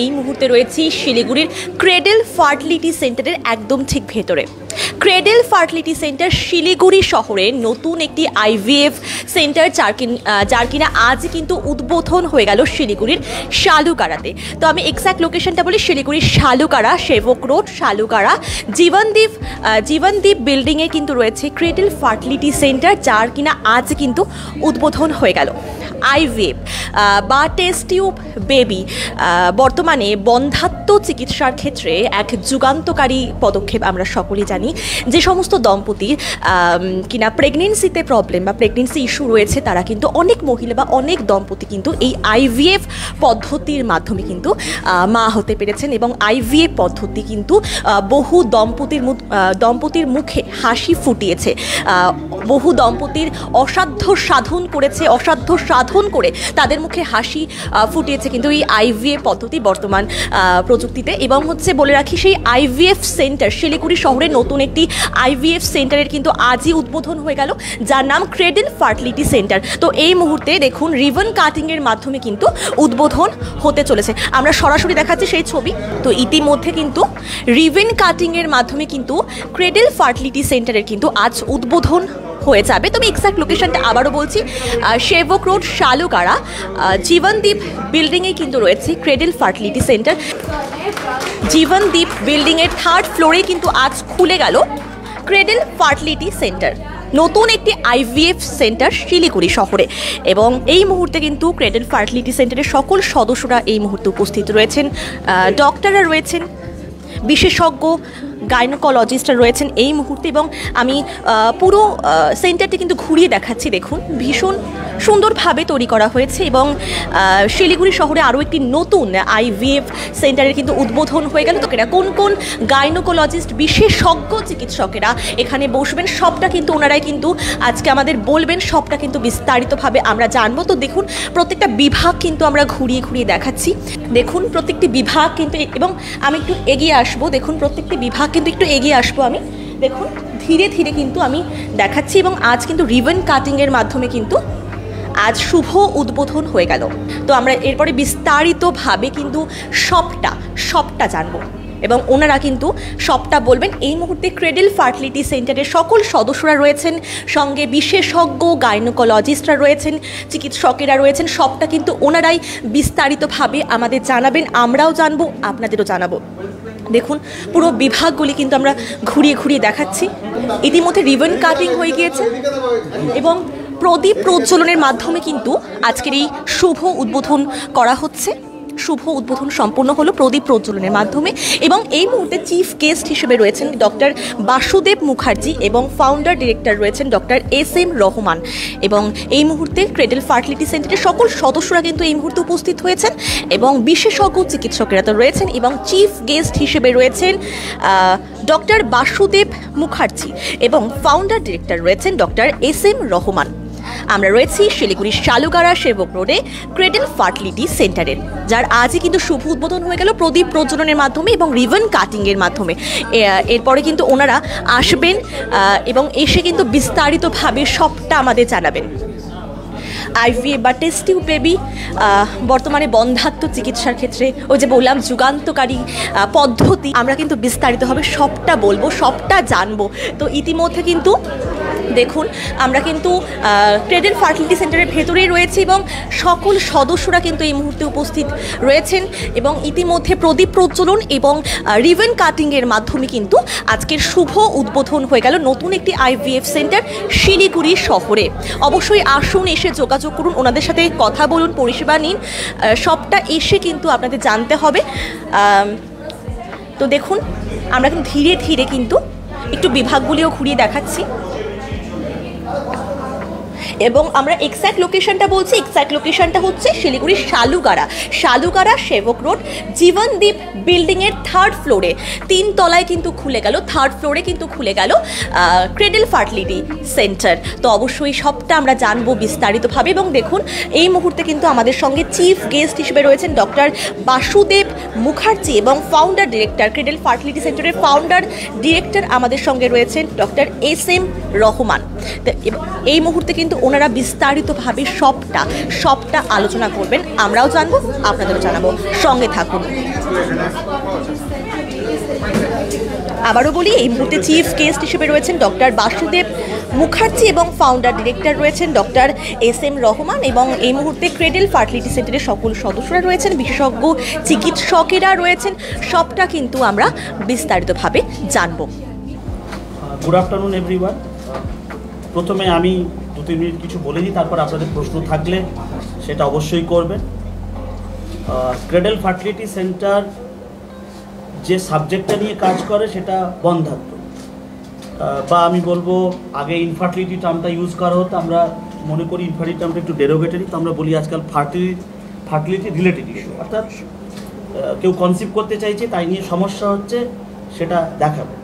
এই মুহূর্তে রয়েছি শিলিগুড়ির ক্রেডেল ফার্টিলিটি সেন্টারের একদম ঠিক ভেতরে। ক্রেডেল ফার্টিলিটি সেন্টার শিলিগুড়ি শহরে নতুন একটি আইভিএফ সেন্টার যার কিনা আজ কিন্তু উদ্বোধন হয়ে গেল শিলিগুড়ির শালুকাড়াতে। তো আমি এক্স্যাক্ট লোকেশনটা বলি, শিলিগুড়ির শালুকাড়া, সেবক রোড, শালুকাড়া, জীবনদীপ বিল্ডিংয়ে কিন্তু রয়েছে ক্রেডেল ফার্টিলিটি সেন্টার, যার কিনা আজ কিন্তু উদ্বোধন হয়ে গেল। আইভিএফ বা টেস্ট টিউব বেবি বর্তমানে বন্ধ্যাত্ব চিকিৎসার ক্ষেত্রে এক যুগান্তকারী পদক্ষেপ। আমরা সকলেই জানি যে সমস্ত দম্পতির কিনা প্রেগনেন্সিতে প্রবলেম বা প্রেগনেন্সি ইস্যু রয়েছে, তারা কিন্তু অনেক মহিলা বা অনেক দম্পতি কিন্তু এই আইভিএফ পদ্ধতির মাধ্যমে কিন্তু মা হতে পেরেছেন, এবং আইভিএফ পদ্ধতি কিন্তু বহু দম্পতির মুখে হাসি ফুটিয়েছে। বহু দম্পতির অসাধ্য সাধন করে তাদের মুখে হাসি ফুটিয়েছে কিন্তু এই আইভিএফ পদ্ধতি বর্তমান প্রযুক্তিতে। এবং বলে রাখি, সেই আইভিএফ সেন্টার শিলিগুড়ি শহরে নতুন একটি আইভিএফ সেন্টারের কিন্তু আজই উদ্বোধন হয়ে গেল, যার নাম ক্রেডেল ফার্টিলিটি সেন্টার। তো এই মুহূর্তে দেখুন রিবন কাটিংয়ের মাধ্যমে কিন্তু উদ্বোধন হতে চলেছে। আমরা সরাসরি দেখাচ্ছি সেই ছবি। তো ইতিমধ্যে কিন্তু রিবন কাটিংয়ের মাধ্যমে কিন্তু ক্রেডেল ফার্টিলিটি সেন্টারের কিন্তু আজ উদ্বোধন হয়ে যাবে। তবে এক্স্যাক্ট লোকেশনটা আবারও বলছি, সেবক রোড, শালুকাড়া, জীবনদীপ বিল্ডিংয়ে কিন্তু রয়েছে ক্রেডেল ফার্টিলিটি সেন্টার। জীবনদীপ বিল্ডিংয়ের 3rd ফ্লোরে কিন্তু আজ খুলে গেল ক্রেডেল ফার্টিলিটি সেন্টার, নতুন একটি আইভিএফ সেন্টার শিলিগুড়ি শহরে। এবং এই মুহূর্তে কিন্তু ক্রেডেল ফার্টিলিটি সেন্টারের সকল সদস্যরা এই মুহূর্তে উপস্থিত রয়েছেন। ডক্টররা রয়েছেন, বিশেষজ্ঞ গাইনোকোলজিস্টরা রয়েছেন এই মুহূর্তে। এবং আমি পুরো সেন্টারটি কিন্তু ঘুরিয়ে দেখাচ্ছি। দেখুন, ভীষণ সুন্দরভাবে তৈরি করা হয়েছে। এবং শিলিগুড়ি শহরে আরও একটি নতুন আইভিএফ সেন্টারের কিন্তু উদ্বোধন হয়ে গেল। তো কোন কোন গাইনোকোলজিস্ট, বিশেষজ্ঞ চিকিৎসকেরা এখানে বসবেন, সবটা কিন্তু ওনারাই কিন্তু আজকে আমাদের বলবেন, সবটা কিন্তু বিস্তারিতভাবে আমরা জানবো। তো দেখুন, প্রত্যেকটা বিভাগ কিন্তু আমরা ঘুরিয়ে ঘুরিয়ে দেখাচ্ছি। দেখুন, প্রত্যেকটি বিভাগ কিন্তু, এবং আমি একটু এগিয়ে আসবো। দেখুন, প্রত্যেকটি বিভাগ কিন্তু একটু এগিয়ে আসবো আমি। দেখুন, ধীরে ধীরে কিন্তু আমি দেখাচ্ছি। এবং আজ কিন্তু রিবন কাটিংয়ের মাধ্যমে কিন্তু আজ শুভ উদ্বোধন হয়ে গেল। তো আমরা এরপরে বিস্তারিতভাবে কিন্তু সবটা জানবো, এবং ওনারা কিন্তু সবটা বলবেন। এই মুহূর্তে ক্রেডেল ফার্টিলিটি সেন্টারের সকল সদস্যরা রয়েছেন, সঙ্গে বিশেষজ্ঞ গাইনোকোলজিস্টরা রয়েছেন, চিকিৎসকেরা রয়েছেন, সবটা কিন্তু ওনারাই বিস্তারিতভাবে আমাদের জানাবেন। আমরাও জানবো, আপনাদেরও জানাবো। দেখুন, পুরো বিভাগগুলি কিন্তু আমরা ঘুরিয়ে ঘুরিয়ে দেখাচ্ছি। ইতিমধ্যে রিবন কাটিং হয়ে গিয়েছে এবং প্রদীপ প্রজ্বলনের মাধ্যমে কিন্তু আজকের এই শুভ উদ্বোধন করা হচ্ছে। শুভ উদ্বোধন সম্পূর্ণ হলো প্রদীপ প্রজ্বলনের মাধ্যমে। এবং এই মুহূর্তে চিফ গেস্ট হিসেবে রয়েছেন ডক্টর বাসুদেব মুখার্জি, এবং ফাউন্ডার ডিরেক্টর রয়েছেন ডক্টর SM রহমান। এবং এই মুহূর্তে ক্রেডেল ফার্টিলিটি সেন্টারের সকল সদস্যরা কিন্তু এই মুহূর্তে উপস্থিত হয়েছেন, এবং বিশেষজ্ঞ চিকিৎসকেরা তো রয়েছেন, এবং চিফ গেস্ট হিসেবে রয়েছেন ডক্টর বাসুদেব মুখার্জি, এবং ফাউন্ডার ডিরেক্টর রয়েছেন ডক্টর SM রহমান। আমরা রয়েছি শিলিগুড়ির শালুকাড়া, সেবক রোডে ক্রেডেল ফার্টিলিটি সেন্টারের, যার আজই কিন্তু শুভ উদ্বোধন হয়ে গেল প্রদীপ প্রজ্বলনের মাধ্যমে এবং রিবন কাটিংয়ের মাধ্যমে। এরপরে কিন্তু ওনারা আসবেন এবং এসে কিন্তু বিস্তারিতভাবে সবটা আমাদের জানাবেন। আইভিএফ বা টেস্ট টিউব বেবি বর্তমানে বন্ধ্যাত্ব চিকিৎসার ক্ষেত্রে ওই যে বললাম যুগান্তকারী পদ্ধতি, আমরা কিন্তু বিস্তারিতভাবে সবটা বলবো, সবটা জানবো। তো ইতিমধ্যে কিন্তু দেখুন, আমরা কিন্তু ক্রেডেল ফার্টিলিটি সেন্টারের ভেতরেই রয়েছে, এবং সকল সদস্যরা কিন্তু এই মুহূর্তে উপস্থিত রয়েছেন। এবং ইতিমধ্যে প্রদীপ প্রজ্বলন এবং রিবন কাটিংয়ের মাধ্যমে কিন্তু আজকের শুভ উদ্বোধন হয়ে গেল নতুন একটি আইভিএফ সেন্টার শিলিগুড়ি শহরে। অবশ্যই আসুন, এসে যোগাযোগ করুন, ওনাদের সাথে কথা বলুন, পরিষেবা নিন, সবটা এসে কিন্তু আপনাদের জানতে হবে। তো দেখুন, আমরা কিন্তু ধীরে ধীরে কিন্তু একটু বিভাগগুলিও ঘুরিয়ে দেখাচ্ছি। এবং আমরা এক্স্যাক্ট লোকেশনটা বলছি, এক্স্যাক্ট লোকেশনটা হচ্ছে শিলিগুড়ির শালুকাড়া, সেবক রোড, জীবনদীপ বিল্ডিংয়ের 3rd ফ্লোরে, 3 তলায় কিন্তু খুলে গেল, 3rd ফ্লোরে কিন্তু খুলে গেল ক্রেডেল ফার্টিলিটি সেন্টার। তো অবশ্যই সবটা আমরা জানবো বিস্তারিতভাবে। এবং দেখুন, এই মুহূর্তে কিন্তু আমাদের সঙ্গে চিফ গেস্ট হিসেবে রয়েছেন ডক্টর বাসুদেব মুখার্জি, এবং ফাউন্ডার ডিরেক্টর, ক্রেডেল ফার্টিলিটি সেন্টারের ফাউন্ডার ডিরেক্টর আমাদের সঙ্গে রয়েছেন ডক্টর SM রহমান। এই মুহূর্তে কিন্তু ওনারা বিস্তারিতভাবে সবটা আলোচনা করবেন। আমরাও জানবো, আপনাদেরও জানাবো, সঙ্গে থাকুন। আবারও বলি, এই মুহূর্তে চিফ গেস্ট হিসেবে রয়েছেন ডক্টর বাসুদেব মুখার্জি এবং ফাউন্ডার ডিরেক্টর রয়েছেন ডক্টর SM রহমান, এবং এই মুহূর্তে ক্রেডেল ফার্টিলিটি সেন্টারের সকল সদস্যরা রয়েছেন, বিশেষজ্ঞ চিকিৎসকেরা রয়েছেন। সবটা কিন্তু আমরা বিস্তারিতভাবে জানবো। Good afternoon everyone. প্রথমে আমি 2-3 মিনিট কিছু বলে দিই, তারপর আপনাদের প্রশ্ন থাকলে সেটা অবশ্যই করবেন। ক্রেডেল ফার্টিলিটি সেন্টার যে সাবজেক্টটা নিয়ে কাজ করে সেটা বন্ধাত্ব, বা আমি বলবো আগে ইনফার্টিলিটি টার্মটা ইউজ করা হতো, আমরা মনে করি ইনফার্টিলিটি টার্মটা একটু ডেরোগেটরি, তো আমরা বলি আজকাল ফার্টিলিটি রিলেটেড ইস্যু, অর্থাৎ কেউ কনসিভ করতে চাইছে, তাই নিয়ে সমস্যা হচ্ছে, সেটা দেখাবে।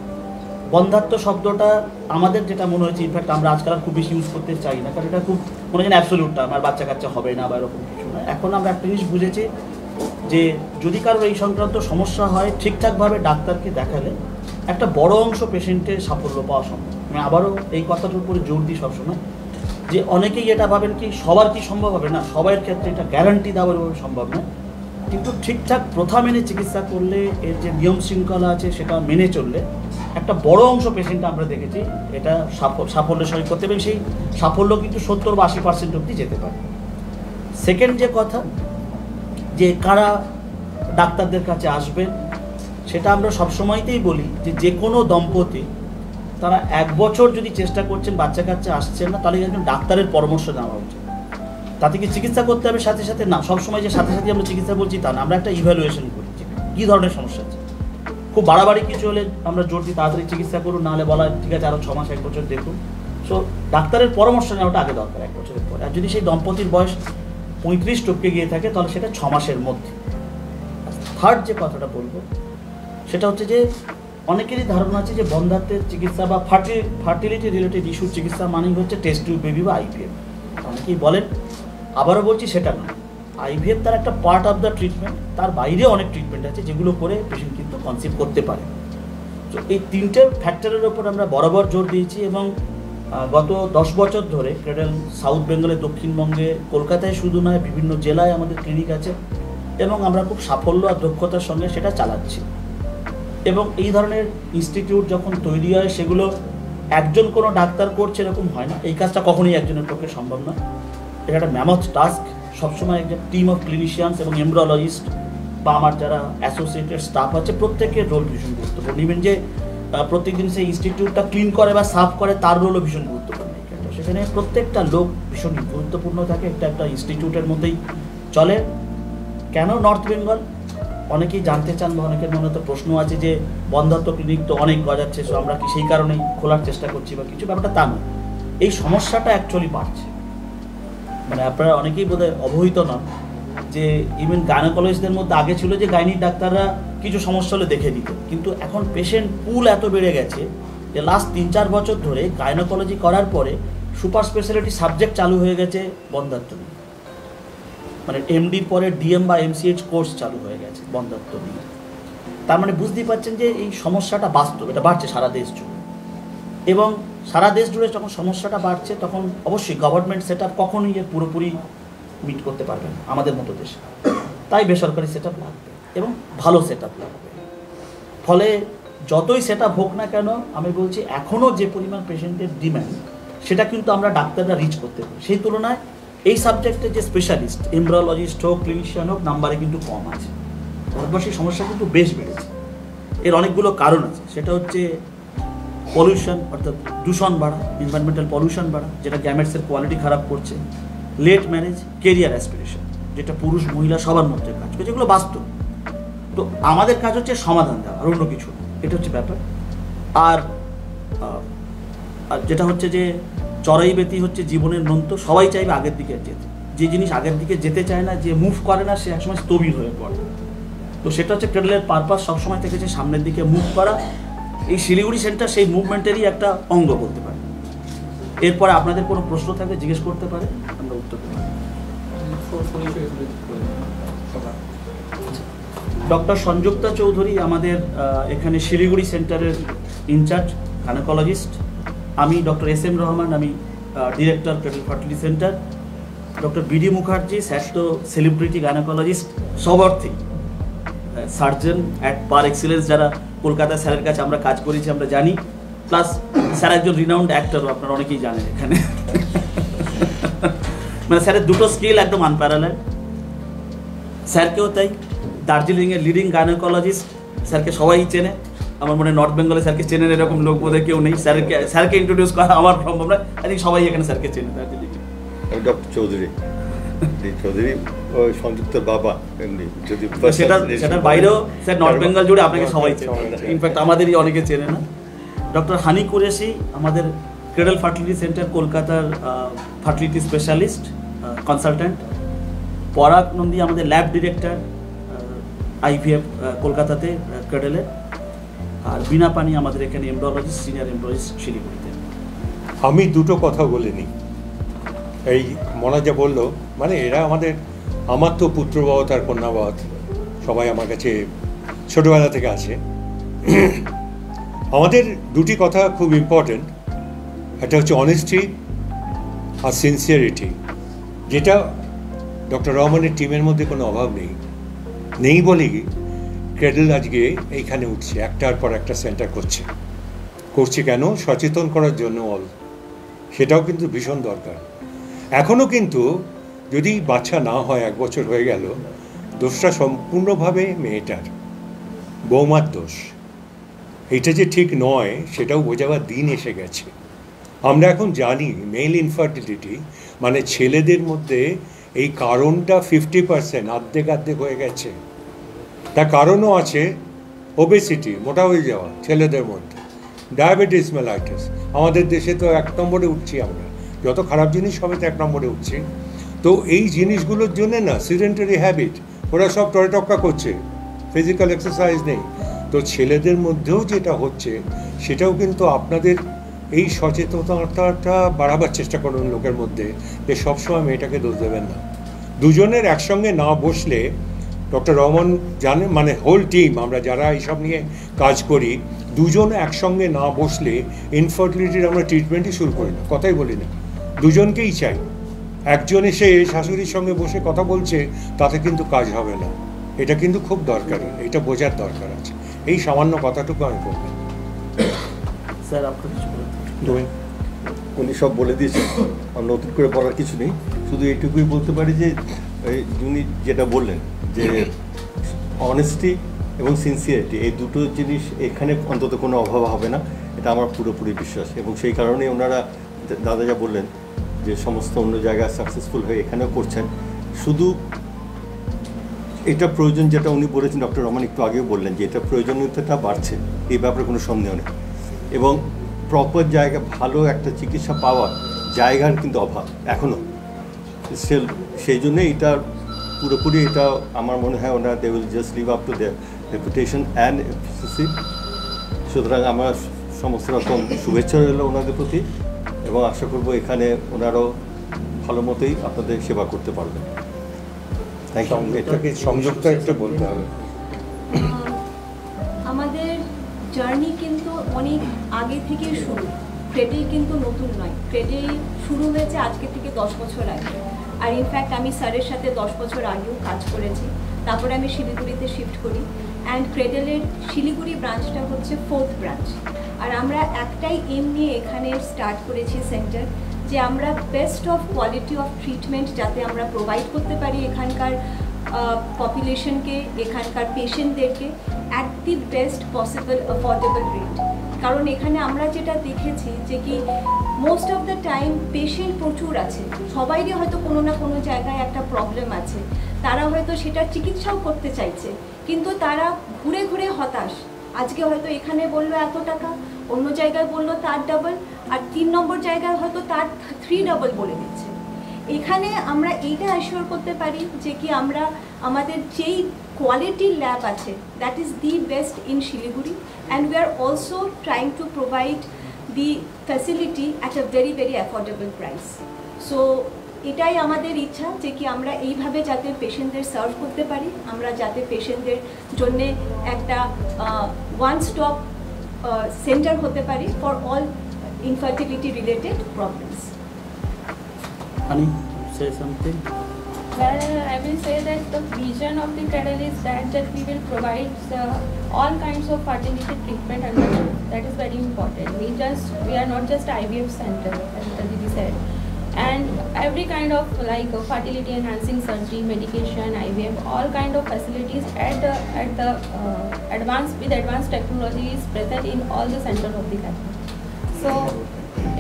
বন্ধাত্ব শব্দটা আমাদের যেটা মনে হয়েছে, ইনফ্যাক্ট আমরা আজকাল খুব বেশি ইউজ করতে চাই না, কারণ এটা খুব মনে হয় অ্যাবসলিউট টার্ম, আর বাচ্চা কাচ্চা হবে না বা এরকম কিছু না। এখন আমরা একটা জিনিস বুঝেছি যে যদি কারোর এই সংক্রান্ত সমস্যা হয়, ঠিকঠাকভাবে ডাক্তারকে দেখালে একটা বড় অংশ পেশেন্টের সাফল্য পাওয়া সম্ভব। আমি আবারও এই কথাটার উপরে জোর দিই সবসময়, যে অনেকেই এটা ভাবেন কি সবার কি সম্ভব হবে না, সবার ক্ষেত্রে এটা গ্যারান্টি দেওয়ার সম্ভব না, কিন্তু ঠিকঠাক প্রথা মেনে চিকিৎসা করলে, এর যে নিয়ম শৃঙ্খলা আছে সেটা মেনে চললে একটা বড় অংশ পেশেন্ট আমরা দেখেছি এটা সাফল্যের সঙ্গে করতে পারে, সেই সাফল্য কিন্তু 70 বা 80% অবধি যেতে পারে। সেকেন্ড যে কথা, যে কারা ডাক্তারদের কাছে আসবেন, সেটা আমরা সবসময়তেই বলি যে কোনো দম্পতি তারা 1 বছর যদি চেষ্টা করছেন, বাচ্চা কাচ্চা আসছেন না, তাহলে একজন ডাক্তারের পরামর্শ নেওয়া উচিত। তাতে কি চিকিৎসা করতে হবে সাথে সাথে? না, সবসময় যে সাথে সাথে আমরা চিকিৎসা বলছি তা না, আমরা একটা ইভ্যালুয়েশন করি কী ধরনের সমস্যা আছে। খুব বাড়াবাড়ি কিছু হলে আমরা জোর দিই তাড়াতাড়ি চিকিৎসা করুন, নাহলে বলা ঠিক আছে আরও 6 মাস 1 বছর দেখুন। সো ডাক্তারের পরামর্শ নেওয়াটা আগে দরকার 1 বছরের পরে। আর যদি সেই দম্পতির বয়স 35 টপকে গিয়ে থাকে, তাহলে সেটা 6 মাসের মধ্যে। থার্ড যে কথাটা বলবো সেটা হচ্ছে যে অনেকেরই ধারণা আছে যে বন্ধাত্বের চিকিৎসা বা ফার্টিলিটি রিলেটেড ইস্যুর চিকিৎসা মানেই হচ্ছে টেস্ট টিউব বেবি বা IVF। অনেকেই বলেন, আবারও বলছি সেটা না। IVF তার একটা পার্ট অফ দ্য ট্রিটমেন্ট, তার বাইরে অনেক ট্রিটমেন্ট আছে যেগুলো করে পেশেন্ট কিন্তু কনসিভ করতে পারে। তো এই 3টে ফ্যাক্টরের ওপর আমরা বরাবর জোর দিয়েছি, এবং গত 10 বছর ধরে ক্রেডেল সাউথ বেঙ্গলে, দক্ষিণবঙ্গে, কলকাতায় শুধু নয়, বিভিন্ন জেলায় আমাদের ক্লিনিক আছে, এবং আমরা খুব সাফল্য আর দক্ষতার সঙ্গে সেটা চালাচ্ছি। এবং এই ধরনের ইনস্টিটিউট যখন তৈরি হয়, সেগুলো একজন কোনো ডাক্তার করছে এরকম হয় না, এই কাজটা কখনোই একজনের পক্ষে সম্ভব না। এটা একটা ম্যামথ টাস্ক। সবসময় একটা টিম অফ ক্লিনিশিয়ানস এবং এমব্রিওলজিস্ট বা আমার যারা অ্যাসোসিয়েটেড স্টাফ আছে, প্রত্যেকের রোল ভীষণ গুরুত্বপূর্ণ। ইভেন যে প্রত্যেকদিন সেই ইনস্টিটিউটটা ক্লিন করে বা সাফ করে, তার রোলও ভীষণ গুরুত্বপূর্ণ। সেখানে প্রত্যেকটা লোক ভীষণ গুরুত্বপূর্ণ থাকে, একটা ইনস্টিটিউটের মধ্যেই চলে। কেন নর্থ বেঙ্গল অনেকেই জানতে চান, বা অনেকের মনে তো প্রশ্ন আছে যে বন্ধাত্ব ক্লিনিক তো অনেক গজাচ্ছে, সো আমরা কি সেই কারণেই খোলার চেষ্টা করছি বা কিছু, ব্যাপারটা তা নয়। এই সমস্যাটা অ্যাকচুয়ালি বাড়ছে, মানে আপনারা অনেকেই বোধহয় অবহিত নন যে ইভেন গাইনোকোলজিস্টদের মধ্যে আগে ছিল যে গাইনিক ডাক্তাররা কিছু সমস্যা হলে দেখে দিত, কিন্তু এখন পেশেন্ট পুল এত বেড়ে গেছে যে লাস্ট 3-4 বছর ধরে গাইনোকোলজি করার পরে সুপার স্পেশালিটি সাবজেক্ট চালু হয়ে গেছে বন্ধাত্ব নিয়ে, মানে MDর পরে DM বা MCH কোর্স চালু হয়ে গেছে বন্ধাত্ব নিয়ে। তার মানে বুঝতেই পারছেন যে এই সমস্যাটা বাস্তব, এটা বাড়ছে সারা দেশ জুড়ে। এবং সারা দেশ জুড়ে যখন সমস্যাটা বাড়ছে, তখন অবশ্যই গভর্নমেন্ট সেট আপ কখনোই এর পুরোপুরি মিট করতে পারবে না আমাদের মতো দেশে, তাই বেসরকারি সেট আপ লাগবে এবং ভালো সেট আপ লাগবে। ফলে যতই সেট আপ হোক না কেন, আমি বলছি এখনও যে পরিমাণ পেশেন্টের ডিম্যান্ড, সেটা কিন্তু আমরা ডাক্তাররা রিচ করতে পারি। সেই তুলনায় এই সাবজেক্টে যে স্পেশালিস্ট, এমব্রিওলজিস্ট হোক, ক্লিনিশিয়ান হোক, নাম্বারে কিন্তু কম আছে। ভারতবর্ষের সমস্যা কিন্তু বেশ বেড়েছে। এর অনেকগুলো কারণ আছে। সেটা হচ্ছে পলিউশন, অর্থাৎ দূষণ বাড়া, এনভায়রনমেন্টাল পলিউশন বাড়া, যেটা গ্যামেটসের কোয়ালিটি খারাপ করছে, লেট ম্যারেজ, কেরিয়ার অ্যাসপিরেশন, যেটা পুরুষ মহিলা সবার মধ্যে কাজ করে, যেগুলো বাস্তব। তো আমাদের কাজ হচ্ছে সমাধান দেওয়া, আর অন্য কিছু, এটা হচ্ছে ব্যাপার। আর যেটা হচ্ছে যে চড়াই বেতি হচ্ছে জীবনের নন্ত, সবাই চাইবে আগের দিকে যেতে। যে জিনিস আগের দিকে যেতে চায় না, যে মুভ করে না, সে একসময় স্থবির হয়ে পড়ে। তো সেটা হচ্ছে ক্রেডেলের পারপাস সবসময় থেকেছে সামনের দিকে মুভ করা। এই শিলিগুড়ি সেন্টার সেই মুভমেন্টেরই একটা অঙ্গ বলতে পারে। এরপরে আপনাদের কোনো প্রশ্ন থাকলে জিজ্ঞেস করতে পারে, আমরা উত্তর দেব। ডক্টর সঞ্জুক্তা চৌধুরী আমাদের এখানে শিলিগুড়ি সেন্টারের ইনচার্জ গাইনোকোলজিস্ট। আমি ডক্টর SM রহমান, আমি director cradle fertility centre. Doctor BD Mukherjee, sir তো সেলিব্রিটি গাইনোকোলজিস্ট, সব অর্থেই সার্জন অ্যাট পার এক্সিলেন্স, যারা কলকাতায় স্যারের কাছে আমরা কাজ করেছি আমরা জানি। প্লাস স্যার একজন রিনাউন্ড অ্যাক্টরও, আপনারা অনেকেই জানেন এখানে। মানে স্যারের দুটো স্কিল একদম আনপ্যারালাল। স্যারকেও তাই, দার্জিলিংয়ের লিডিং গাইনোকোলজিস্ট, স্যারকে সবাই চেনে। আমার মনে হয় নর্থ বেঙ্গলে স্যারকে চেনেন এরকম লোক বোধহয় কেউ নেই। স্যারকে ইন্ট্রোডিউস করা আমার সম্ভব নয়, আই থিঙ্ক সবাই এখানে স্যারকে চেনে দার্জিলিংয়ে। ডক্টর চৌধুরী ওই সংযুক্তর বাবা, এমনি যদি সেটার বাইরেও স্যার নর্থ বেঙ্গল জুড়ে আপনাকে সবাই চেনে, ইনফ্যাক্ট আমাদেরই অনেকে চেনে না। ডক্টর হানি কুরেশি আমাদের ক্রেডল ফার্টিলিটি সেন্টার কলকাতার ফার্টিলিটি স্পেশালিস্ট কনসালট্যান্ট। পরাগ নন্দী আমাদের ল্যাব ডিরেক্টর IVF কলকাতাতে ক্রেডলের। আর বিনা পানি আমাদের এখানে এমব্রিওলজিস্ট, সিনিয়র এমব্রিওলজিস্ট শিলিগুড়িতে। আমি দুটো কথা বলিনি, এই মনা যা বললো, মানে এরা আমার তো পুত্রবধ আর কন্যাবধ সবাই আমার কাছে ছোটোবেলা থেকে আছে। আমাদের দুটি কথা খুব ইম্পর্টেন্ট, একটা হচ্ছে অনেস্টি আর সিনসিয়ারিটি, যেটা ডক্টর রহমানের টিমের মধ্যে কোনো অভাব নেই বলেই ক্রেডল আজকে এইখানে উঠছে, একটার পর একটা সেন্টার করছে কেন? সচেতন করার জন্য সেটাও কিন্তু ভীষণ দরকার। এখনও কিন্তু যদি বাচ্চা না হয়, 1 বছর হয়ে গেল, দোষটা সম্পূর্ণভাবে মেয়েটার, বৌমার দোষ। এটা যে ঠিক নয় সেটাও বোঝাবার দিন এসে গেছে। আমরা এখন জানি মেল ইনফার্টিলিটি মানে ছেলেদের মধ্যে এই কারণটা 50%, অর্ধেক হয়ে গেছে। তার কারণও আছে ওবেসিটি, মোটা হয়ে যাওয়া ছেলেদের মধ্যে, ডায়াবেটিস মেলাইটিস। আমাদের দেশে তো 1 নম্বরে উঠছি আমরা, যত খারাপ জিনিস হবে তো 1 নম্বরে উঠছি। তো এই জিনিসগুলোর জন্য না সিডেন্টারি হ্যাবিট, ওরা সব টয়টক্কা করছে, ফিজিক্যাল এক্সারসাইজ নেই। তো ছেলেদের মধ্যেও যেটা হচ্ছে সেটাও কিন্তু আপনাদের এই সচেতনতাটা বাড়াবার চেষ্টা করুন লোকের মধ্যে, যে সবসময় মেয়েটাকে দোষ দেবেন না। দুজনের একসঙ্গে না বসলে, ডক্টর রহমান জানেন, মানে হোল টিম আমরা যারা এইসব নিয়ে কাজ করি, দুজনে একসঙ্গে না বসলে ইনফার্টিলিটির আমরা ট্রিটমেন্টই শুরু করি না, কথাই বলি না। দুজনকেই চাই। একজন এসে শাশুড়ির সঙ্গে বসে কথা বলছে, তাতে কিন্তু কাজ হবে না। এটা কিন্তু খুব দরকারি, এটা বোঝার দরকার আছে। এই সামান্য কথাটুকু আমি বলবো। স্যার আপনার কিছু উনি সব বলে দিয়েছেন, আর নতুন করে বলার কিছু নেই। শুধু এইটুকুই বলতে পারি যে উনি যেটা বললেন যে অনেস্টি এবং সিনসিয়ারিটি, এই দুটো জিনিস এখানে অন্তত কোনো অভাব হবে না, এটা আমার পুরোপুরি বিশ্বাস। এবং সেই কারণে ওনারা দাদা যা বললেন যে সমস্ত অন্য জায়গায় সাকসেসফুল হয়ে এখানেও করছেন। শুধু এটা প্রয়োজন, যেটা উনি বলেছেন, ডক্টর রহমান একটু আগেও বললেন যে এটা প্রয়োজনীয়তাটা বাড়ছে, এই ব্যাপারে কোনো সন্দেহ নেই। এবং প্রপার জায়গা, ভালো একটা চিকিৎসা পাওয়ার জায়গার কিন্তু অভাব এখনও। সেই জন্যে এটা পুরোপুরি, এটা আমার মনে হয় ওনারা they will just live up to their reputation and efficiency. সুতরাং আমার সমস্ত রকম শুভেচ্ছা রইল ওনাদের প্রতি, এবং আশা করব এখানে ওনারাও ভালো মতোই আপনাদের সেবা করতে পারবেন। Thank you. এটাকে সংযুক্ত একটা বলতে হবে। আমাদের জার্নি কিন্তু অনেক আগে থেকে শুরু, ক্রেডল কিন্তু নতুন নয়। ক্রেডল শুরু হয়েছে আজকে থেকে 10 বছর আগে। আর ইনফ্যাক্ট আমি স্যারের সাথে 10 বছর আগেও কাজ করেছি, তারপরে আমি শিলিগুড়িতে শিফট করি। অ্যান্ড ক্রেডলের শিলিগুড়ি ব্রাঞ্চটা হচ্ছে 4th ব্রাঞ্চ। আর আমরা একটাই এম নিয়ে এখানে স্টার্ট করেছি সেন্টার, যে আমরা best of quality of treatment যাতে আমরা প্রোভাইড করতে পারি এখানকার পপুলেশনকে, এখানকার পেশেন্টদেরকে at the best possible affordable rate. কারণ এখানে আমরা যেটা দেখেছি যে কি most of the time patient প্রচুর আছে, সবাইরই হয়তো কোনো না কোনো জায়গায় একটা প্রবলেম আছে, তারা হয়তো সেটা চিকিৎসাও করতে চাইছে, কিন্তু তারা ঘুরে ঘুরে হতাশ। আজকে হয়তো এখানে বললো এত টাকা, অন্য জায়গায় বললো তার ডাবল, আর 3 নম্বর জায়গায় হয়তো তার 3 ডাবল বলে দিচ্ছে। এখানে আমরা এইটা অ্যাসিওর করতে পারি যে কি আমরা আমাদের যেই কোয়ালিটির ল্যাব আছে, that is the best in Siliguri, and we are also trying to provide the facility at a very very affordable price. So এটাই আমাদের ইচ্ছা যে কি আমরা এইভাবে যাতে পেশেন্টদের সার্ভ করতে পারি, আমরা যাতে পেশেন্টদের জন্যে একটা ওয়ান স্টপ সেন্টার হতে পারি for all infertility related problems. Honey, say something. Well, I will say that the vision of the Cradle is that we will provide all kinds of fertility treatment and that is very important. We are not just IVF center, as Didi said, and every kind of like fertility enhancing surgery, medication, IVF, all kind of facilities at the advanced technology is present in all the centers of the country. So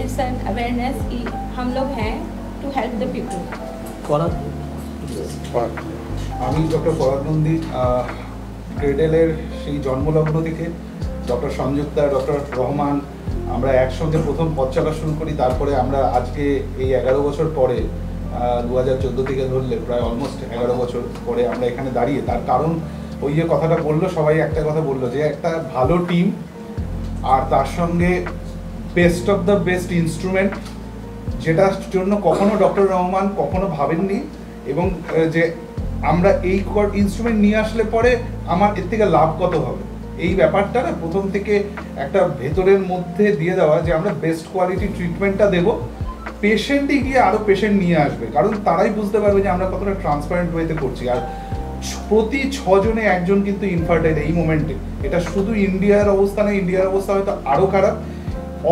it's an awareness कि हम लोग हैं to help the people. Farad? আমি doctor Farhad Nandi, ক্রেডেলের সেই জন্মলগ্ন থেকে doctor Sanjukta, doctor Rahman আমরা একসঙ্গে প্রথম পথ চলা শুরু করি। তারপরে আমরা আজকে এই 11 বছর পরে 2014 থেকে ধরলে প্রায় অলমোস্ট 11 বছর পরে আমরা এখানে দাঁড়িয়ে। তার কারণ ওই যে কথাটা বললো, সবাই একটা কথা বললো যে একটা ভালো টিম আর তার সঙ্গে best of the best instrument, যেটার জন্য কখনো ডক্টর রহমান কখনো ভাবেননি, এবং যে আমরা এই ইনস্ট্রুমেন্ট নিয়ে আসলে পরে আমার এর থেকে লাভ কত হবে, এই ব্যাপারটা না প্রথম থেকে একটা ভেতরের মধ্যে দিয়ে দেওয়া যে আমরা বেস্ট কোয়ালিটি ট্রিটমেন্টটা দেবো, পেশেন্টই গিয়ে আরও পেশেন্ট নিয়ে আসবে, কারণ তারাই বুঝতে পারবে যে আমরা কতটা ট্রান্সপারেন্ট ওয়েতে করছি। আর প্রতি 6 জনে একজন কিন্তু ইনফার্টাইল এই মোমেন্টে। এটা শুধু ইন্ডিয়ার অবস্থা না, ইন্ডিয়ার অবস্থা হয়তো আরও খারাপ,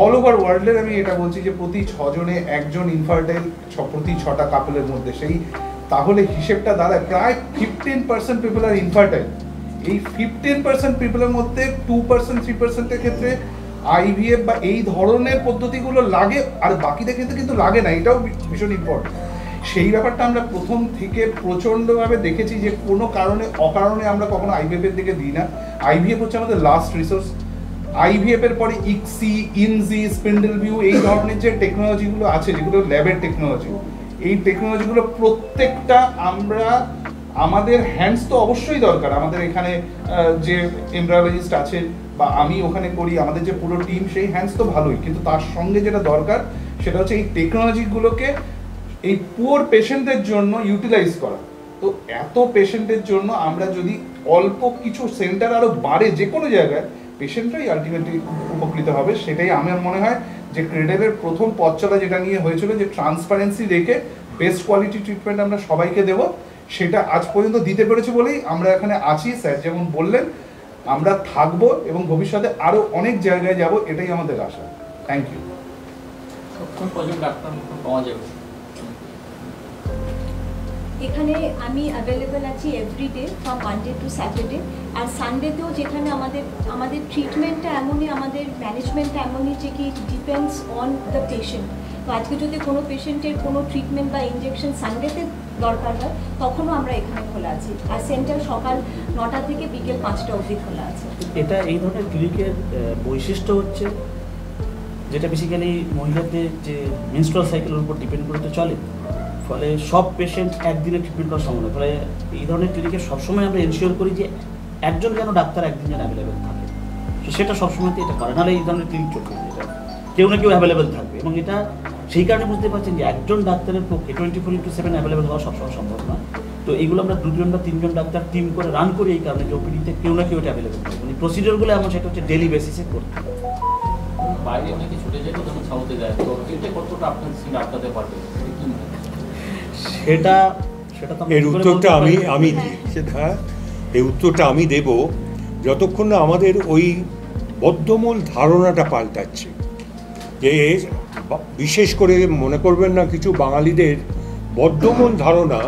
অল ওভার ওয়ার্ল্ডের আমি এটা বলছি যে প্রতি 6 জনে একজন ইনফার্টাইল প্রতি 6টা কাপলের মধ্যে। সেই তাহলে হিসেবটা দাঁড়ায় প্রায় 15% পিপল আর ইনফার্টাইল। এই 15% পিপলের মধ্যে 2% 3%-এর ক্ষেত্রে আইভিএফ বা এই ধরনের পদ্ধতিগুলো লাগে, আর বাকিদের ক্ষেত্রে কিন্তু লাগে না, এটাও ভীষণ ইম্পর্টেন্ট। সেই ব্যাপারটা আমরা প্রথম থেকে প্রচণ্ডভাবে দেখেছি যে কোনো কারণে অকারণে আমরা কখনো আইভিএফের দিকে দিই না। আইভিএফ হচ্ছে আমাদের লাস্ট রিসোর্স। আইভিএফ এর পরে ইক্সি, ইনজি, স্পিন্ডল ভিউ, এই ধরনের যে টেকনোলজিগুলো আছে, যেগুলো ল্যাবের টেকনোলজি, এই টেকনোলজিগুলো প্রত্যেকটা আমরা আমাদের হ্যান্ডস তো অবশ্যই দরকার। আমাদের এখানে যে এমব্রায়োলজিস্ট আছেন বা আমি ওখানে করি, আমাদের যে পুরো টিম, সেই হ্যান্ডস তো ভালোই, কিন্তু তার সঙ্গে যেটা দরকার সেটা হচ্ছে এই টেকনোলজিগুলোকে এই পুয়ার পেশেন্টদের জন্য ইউটিলাইজ করা। তো এত পেশেন্টের জন্য আমরা যদি অল্প কিছু সেন্টার আরও বাড়ে যে কোনো জায়গায়, পেশেন্টরাই আলটিমেটলি উপকৃত হবে। সেটাই আমার মনে হয় যে ক্রেডেলের প্রথম পথ চলা যেটা নিয়ে হয়েছিল, যে ট্রান্সপারেন্সি রেখে বেস্ট কোয়ালিটি ট্রিটমেন্ট আমরা সবাইকে দেবো, সেটা আজ পর্যন্ত দিতে পেরেছি বলেই আমরা এখানে আছি। স্যার যেমন বললেন, আমরা থাকবো এবং ভবিষ্যতে আরও অনেক জায়গায় যাব, এটাই আমাদের আশা। Thank you. এখানে আমি অ্যাভেলেবেল আছি everyday from Monday to Saturday, আর সানডেতেও যেখানে আমাদের ট্রিটমেন্টটা এমনই, আমাদের ম্যানেজমেন্টটা এমনই যে কি ডিপেন্ডস অন দ্য পেশেন্ট। তো আজকে যদি কোনো পেশেন্টের কোনো ট্রিটমেন্ট বা ইনজেকশন সানডেতে দরকার হয়, তখনও আমরা এখানে খোলা আছি। আর সেন্টার সকাল 9টা থেকে বিকেল 5টা অবধি খোলা আছে। এটা এই ধরনের ক্লিনিকের বৈশিষ্ট্য হচ্ছে যেটা বেসিক্যালি মহিলাদের যে মেনস্ট্রুয়াল সাইকেলের উপর ডিপেন্ড করে তো চলে, ফলে সব পেশেন্ট একদিনে ট্রিটমেন্ট করা সম্ভব নয়। ফলে এই ধরনের ক্লিনিকে সবসময় আমরা এনশিওর করি যে একজন যেন ডাক্তার একদিন যেন অ্যাভেলেবেল থাকে। তো সেটা সবসময়তে এটা করে, নাহলে এই ধরনের ক্লিনিক চলবে না, এটা কেউ না কেউ অ্যাভেলেবেল থাকবে। এবং এটা সেই কারণে বুঝতে পারছেন যে একজন ডাক্তারের পক্ষে 24/7 অ্যাভেলেবেল হওয়া সবসময় সম্ভব নয়। তো এইগুলো আমরা 2জন বা 3জন ডাক্তার টিম করে রান করি এই কারণে যে ওপিডিতে কেউ না কেউ এটা অ্যাভেলেবেল থাকে। মানে প্রসিডিওরগুলো এমন সেটা হচ্ছে ডেলি বেসিসে করতে হবে। বাইরে অনেকে ছুটে যায় তো যখন সাউথে যায়, তো এটা কতটা আপনার সিন আটকাতে পারবে? সেটা তো এর উত্তরটা আমি দিই। হ্যাঁ, এই উত্তরটা আমি দেব যতক্ষণ না আমাদের ওই বদ্ধমূল ধারণাটা পাল্টাচ্ছে। যে বিশেষ করে মনে করবেন না, কিছু বাঙালিদের বদ্ধমূল ধারণা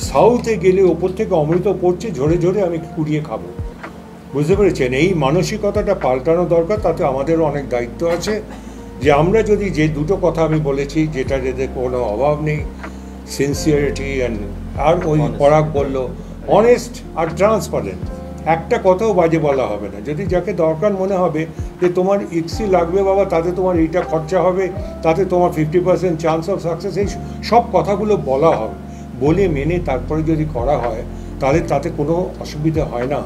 সাউথে গেলে ওপর থেকে অমৃত পড়ছে, ঝরে ঝরে আমি কুড়িয়ে খাবো। বুঝতে পেরেছেন? এই মানসিকতাটা পাল্টানো দরকার। তাতে আমাদেরও অনেক দায়িত্ব আছে যে আমরা যদি যে দুটো কথা আমি বলেছি, যেটা যাদের কোনো অভাব নেই, সিনসিয়ারিটি অ্যান্ড, আর ওই পরাগ বললো অনেস্ট আর ট্রান্সপারেন্ট, একটা কথাও বাজে বলা হবে না। যদি যাকে দরকার মনে হবে যে তোমার ইক্সি লাগবে বাবা, তাতে তোমার এইটা খরচা হবে, তাতে তোমার 50% চান্স অফ সাকসেস, এই সব কথাগুলো বলা হবে, বলে মেনে তারপরে যদি করা হয় তাহলে তাতে কোনো অসুবিধা হয় না।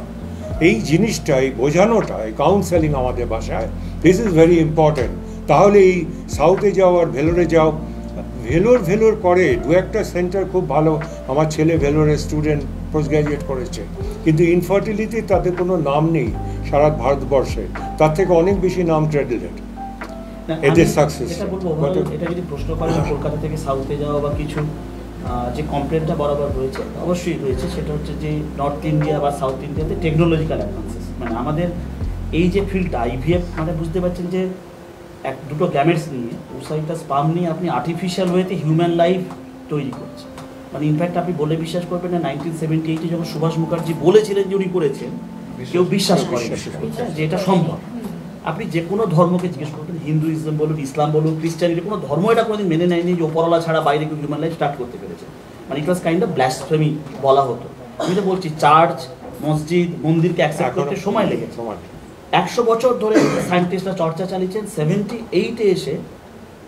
এই জিনিসটাই বোঝানোটা, এই কাউন্সেলিং আমাদের ভাষায়, দিস ইজ ভেরি ইম্পর্ট্যান্ট। তাহলে এই সাউথে যাও আর ভেলোরে যাও, ভেলোর করে 2-একটা সেন্টার খুব ভালো। আমার ছেলে ভেলোরের স্টুডেন্ট, পোস্ট গ্র্যাজুয়েট করেছে, কিন্তু ইনফার্টিলিটি তাতে কোনো নাম নেই সারা ভারতবর্ষে। তার থেকে অনেক বেশি নাম ক্রেডেলের। এদের সাকসেস। এটা বলবো এটা যদি প্রশ্ন করেন কলকাতা থেকে সাউথে যাওয়া বা কিছু যে কমপ্লেনটা বরাবর রয়েছে অবশ্যই রয়েছে, সেটা হচ্ছে যে নর্থ ইন্ডিয়া বা সাউথ ইন্ডিয়াতে টেকনোলজিক্যাল অ্যাডভান্সেস, মানে আমাদের এই যে ফিল্ডটা আইভিএফ, মানে বুঝতে পারছেন যে দুটো গ্যামেটস নিয়ে ওসাইটা স্পাম নিয়ে আপনি আর্টিফিশিয়াল ওয়েতে হিউম্যান লাইফ তৈরি করছেন। মানে ইনফ্যাক্ট আপনি বলে বিশ্বাস করবেন না, 1978 যখন সুভাষ মুখার্জি বলেছিলেন যে উনি করেছেন, কেউ বিশ্বাস করেন যে এটা সম্ভব। আপনি যে কোনো ধর্মকে জিজ্ঞেস করবেন, হিন্দুইজম বলুন, ইসলাম বলুন, খ্রিস্টানিটি, কোনো ধর্ম এটা কোনোদিন মেনে নেয়নি যে ওপরওয়ালা ছাড়া বাইরে কেউ হিউম্যান লাইফ স্টার্ট করতে পেরেছে। মানে ইট ওয়াজ কাইন্ড অফ ব্লাসফেমি বলা হতো। আমি তো বলছি চার্চ, মসজিদ, মন্দিরকে অ্যাকসেপ্ট করতে সময় লেগেছে। 100 বছর ধরে সায়েন্টিস্টরা চর্চা চালিয়েছেন। 78-এ এসে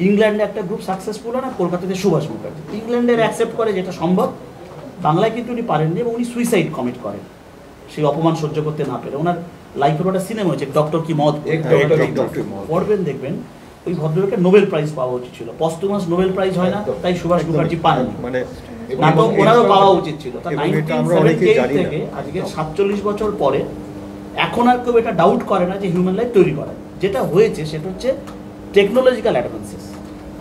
ইংল্যান্ডে একটা গ্রুপ সাকসেসফুল হয় না, কলকাতাতে সুভাষ মুখার্জি ইংল্যান্ডের অ্যাকসেপ্ট করে যেটা সম্ভব। বাংলায় কিন্তু উনি পারেননি এবং উনি সুইসাইড কমিট করেন সেই অপমান সহ্য করতে না পেরে। ওনার লাইফের একটা সিনেমা হয়েছে ডক্টর কি মত, পড়বেন দেখবেন। ওই ভদ্রলোকের নোবেল প্রাইজ পাওয়া উচিত ছিল, পস্তুমাস নোবেল প্রাইজ হয় না, তাই সুভাষ মুখার্জি পাননি। মানে নাটক ওনারও পাওয়া উচিত ছিল। 1978 থেকে আজকে 47 বছর পরে এখন আর কেউ এটা ডাউট করে না যে হিউম্যান লাইফ তৈরি করা। যেটা হয়েছে সেটা হচ্ছে টেকনোলজিক্যাল অ্যাডভান্সেস।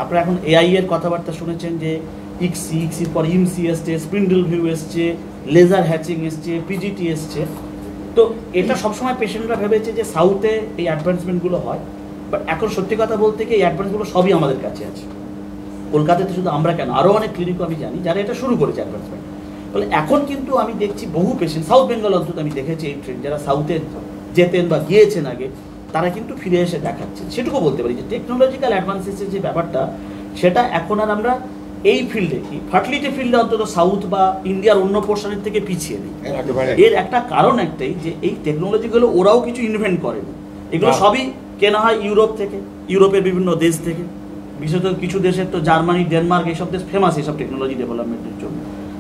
আপনারা এখন এআই এর কথাবার্তা শুনেছেন যে ইক্সির পর ইমসি এসছে, স্প্রিন্ডল ভিউ এসছে, লেজার হ্যাচিং এসছে, পিজিটি এসছে। তো এটা সবসময় পেশেন্টরা ভেবেছে যে সাউথে এই অ্যাডভান্সমেন্টগুলো হয়, বাট এখন সত্যি কথা বলতে কি এই অ্যাডভান্সগুলো সবই আমাদের কাছে আছে। কলকাতাতে শুধু আমরা কেন, আরও অনেক ক্লিনিকও আমি জানি যারা এটা শুরু করেছে অ্যাডভান্সমেন্ট। ফলে এখন কিন্তু আমি দেখছি বহু পেশেন্ট, সাউথ বেঙ্গল অন্তত আমি দেখেছি এই ট্রেন্ড, যারা সাউথে যেতেন বা গিয়েছেন আগে, তারা কিন্তু ফিরে এসে দেখাচ্ছেন। সেটুকু বলতে পারি যে টেকনোলজিক্যাল অ্যাডভান্সেসের যে ব্যাপারটা, সেটা এখন আর আমরা এই ফিল্ডে, কি ফার্টিলিটি ফিল্ডে অন্তত সাউথ বা ইন্ডিয়ার অন্য পোর্শনের থেকে পিছিয়ে নেই। এর একটা কারণ একটাই যে এই টেকনোলজিগুলো ওরাও কিছু ইনভেন্ট করেন, এগুলো সবই কেনা হয় ইউরোপ থেকে, ইউরোপের বিভিন্ন দেশ থেকে। বিশেষত কিছু দেশের তো জার্মানি, ডেনমার্ক এইসব দেশ ফেমাস এইসব টেকনোলজি ডেভেলপমেন্টের জন্য।